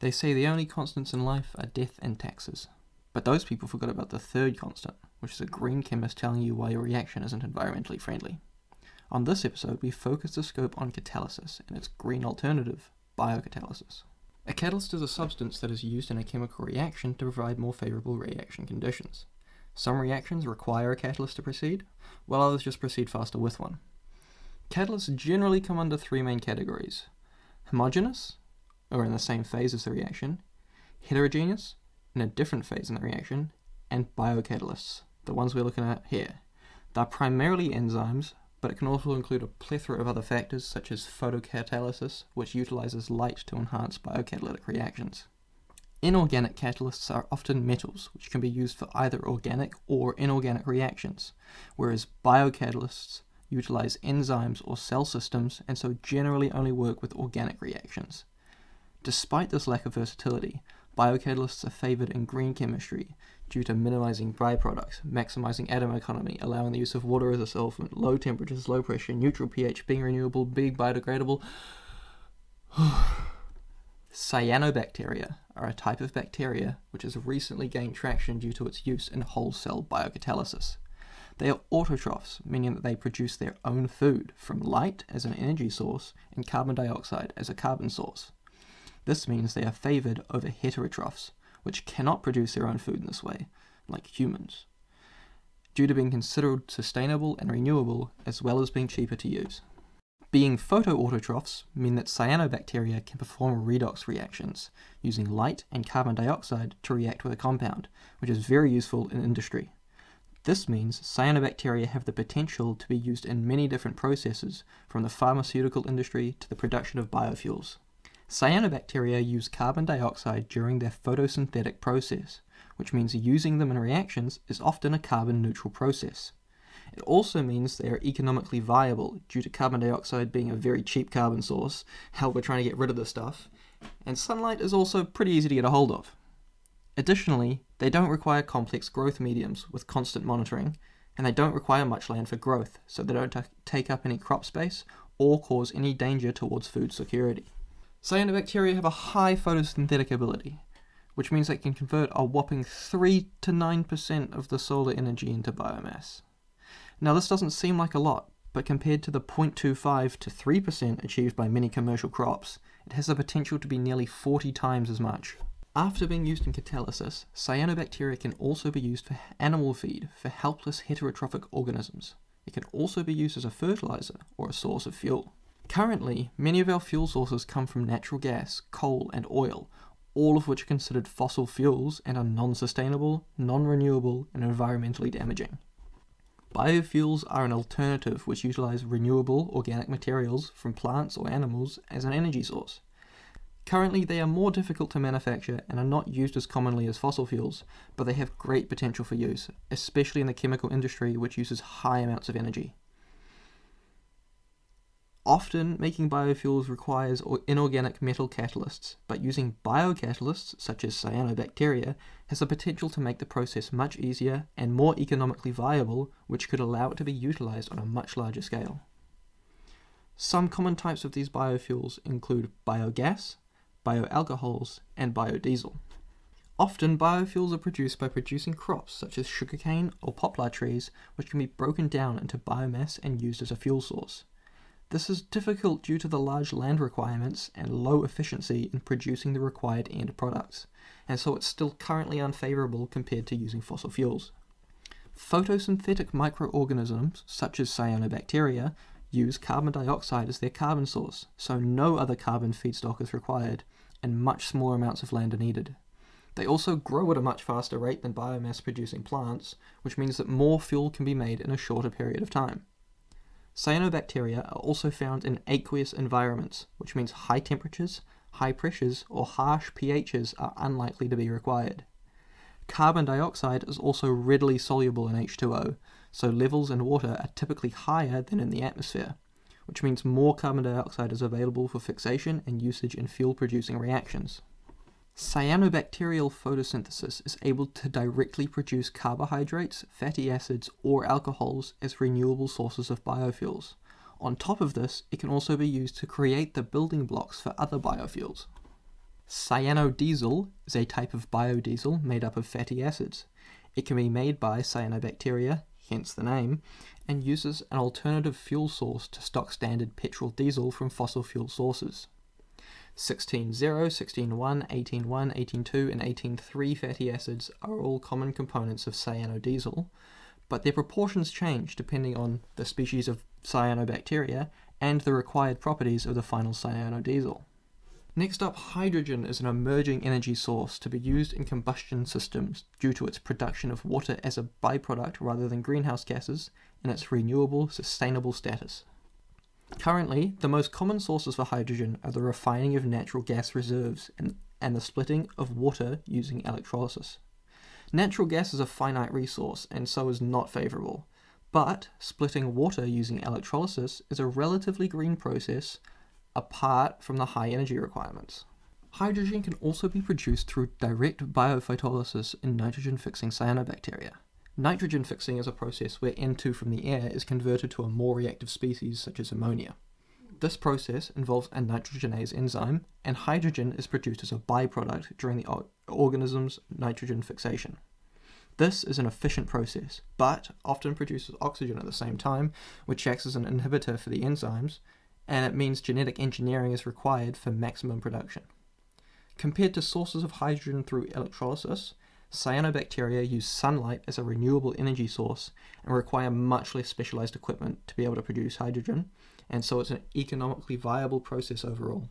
They say the only constants in life are death and taxes. But those people forgot about the third constant, which is a green chemist telling you why your reaction isn't environmentally friendly. On this episode, we focus the scope on catalysis and its green alternative, biocatalysis. A catalyst is a substance that is used in a chemical reaction to provide more favourable reaction conditions. Some reactions require a catalyst to proceed, while others just proceed faster with one. Catalysts generally come under three main categories: homogeneous, or in the same phase as the reaction; heterogeneous, in a different phase in the reaction; and biocatalysts, the ones we're looking at here. They're primarily enzymes, but it can also include a plethora of other factors such as photocatalysis, which utilizes light to enhance biocatalytic reactions. Inorganic catalysts are often metals, which can be used for either organic or inorganic reactions, whereas biocatalysts utilize enzymes or cell systems and so generally only work with organic reactions. Despite this lack of versatility, biocatalysts are favored in green chemistry due to minimizing byproducts, maximizing atom economy, allowing the use of water as a solvent, low temperatures, low pressure, neutral pH, being renewable, being biodegradable. Cyanobacteria are a type of bacteria which has recently gained traction due to its use in whole cell biocatalysis. They are autotrophs, meaning that they produce their own food from light as an energy source and carbon dioxide as a carbon source. This means they are favoured over heterotrophs, which cannot produce their own food in this way, like humans, due to being considered sustainable and renewable as well as being cheaper to use. Being photoautotrophs mean that cyanobacteria can perform redox reactions using light and carbon dioxide to react with a compound, which is very useful in industry. This means cyanobacteria have the potential to be used in many different processes, from the pharmaceutical industry to the production of biofuels. Cyanobacteria use carbon dioxide during their photosynthetic process, which means using them in reactions is often a carbon-neutral process. It also means they are economically viable due to carbon dioxide being a very cheap carbon source. Hell, we're trying to get rid of this stuff. And sunlight is also pretty easy to get a hold of. Additionally, they don't require complex growth mediums with constant monitoring, and they don't require much land for growth, so they don't take up any crop space or cause any danger towards food security. Cyanobacteria have a high photosynthetic ability, which means they can convert a whopping 3 to 9% of the solar energy into biomass. Now, this doesn't seem like a lot, but compared to the 0.25 to 3% achieved by many commercial crops, it has the potential to be nearly 40 times as much. After being used in catalysis, cyanobacteria can also be used for animal feed for helpless heterotrophic organisms. It can also be used as a fertilizer or a source of fuel. Currently, many of our fuel sources come from natural gas, coal, and oil, all of which are considered fossil fuels and are non-sustainable, non-renewable, and environmentally damaging. Biofuels are an alternative which utilize renewable organic materials from plants or animals as an energy source. Currently, they are more difficult to manufacture and are not used as commonly as fossil fuels, but they have great potential for use, especially in the chemical industry, which uses high amounts of energy. Often, making biofuels requires inorganic metal catalysts, but using biocatalysts, such as cyanobacteria, has the potential to make the process much easier and more economically viable, which could allow it to be utilized on a much larger scale. Some common types of these biofuels include biogas, bioalcohols, and biodiesel. Often, biofuels are produced by producing crops such as sugarcane or poplar trees, which can be broken down into biomass and used as a fuel source. This is difficult due to the large land requirements and low efficiency in producing the required end products, and so it's still currently unfavorable compared to using fossil fuels. Photosynthetic microorganisms, such as cyanobacteria, use carbon dioxide as their carbon source, so no other carbon feedstock is required, and much smaller amounts of land are needed. They also grow at a much faster rate than biomass-producing plants, which means that more fuel can be made in a shorter period of time. Cyanobacteria are also found in aqueous environments, which means high temperatures, high pressures, or harsh pHs are unlikely to be required. Carbon dioxide is also readily soluble in H2O, so levels in water are typically higher than in the atmosphere, which means more carbon dioxide is available for fixation and usage in fuel-producing reactions. Cyanobacterial photosynthesis is able to directly produce carbohydrates, fatty acids, or alcohols as renewable sources of biofuels. On top of this, it can also be used to create the building blocks for other biofuels. Cyanodiesel is a type of biodiesel made up of fatty acids. It can be made by cyanobacteria, hence the name, and uses an alternative fuel source to stock standard petrol diesel from fossil fuel sources. 16.0, 16.1, 18.1, 18.2, and 18.3 fatty acids are all common components of cyanodiesel, but their proportions change depending on the species of cyanobacteria and the required properties of the final cyanodiesel. Next up, hydrogen is an emerging energy source to be used in combustion systems due to its production of water as a byproduct rather than greenhouse gases and its renewable, sustainable status. Currently, the most common sources for hydrogen are the refining of natural gas reserves and the splitting of water using electrolysis. Natural gas is a finite resource and so is not favourable, but splitting water using electrolysis is a relatively green process apart from the high energy requirements. Hydrogen can also be produced through direct biophotolysis in nitrogen-fixing cyanobacteria. Nitrogen fixing is a process where N2 from the air is converted to a more reactive species such as ammonia. This process involves a nitrogenase enzyme, and hydrogen is produced as a byproduct during the organism's nitrogen fixation. This is an efficient process, but often produces oxygen at the same time, which acts as an inhibitor for the enzymes, and it means genetic engineering is required for maximum production. Compared to sources of hydrogen through electrolysis, cyanobacteria use sunlight as a renewable energy source and require much less specialized equipment to be able to produce hydrogen, and so it's an economically viable process overall.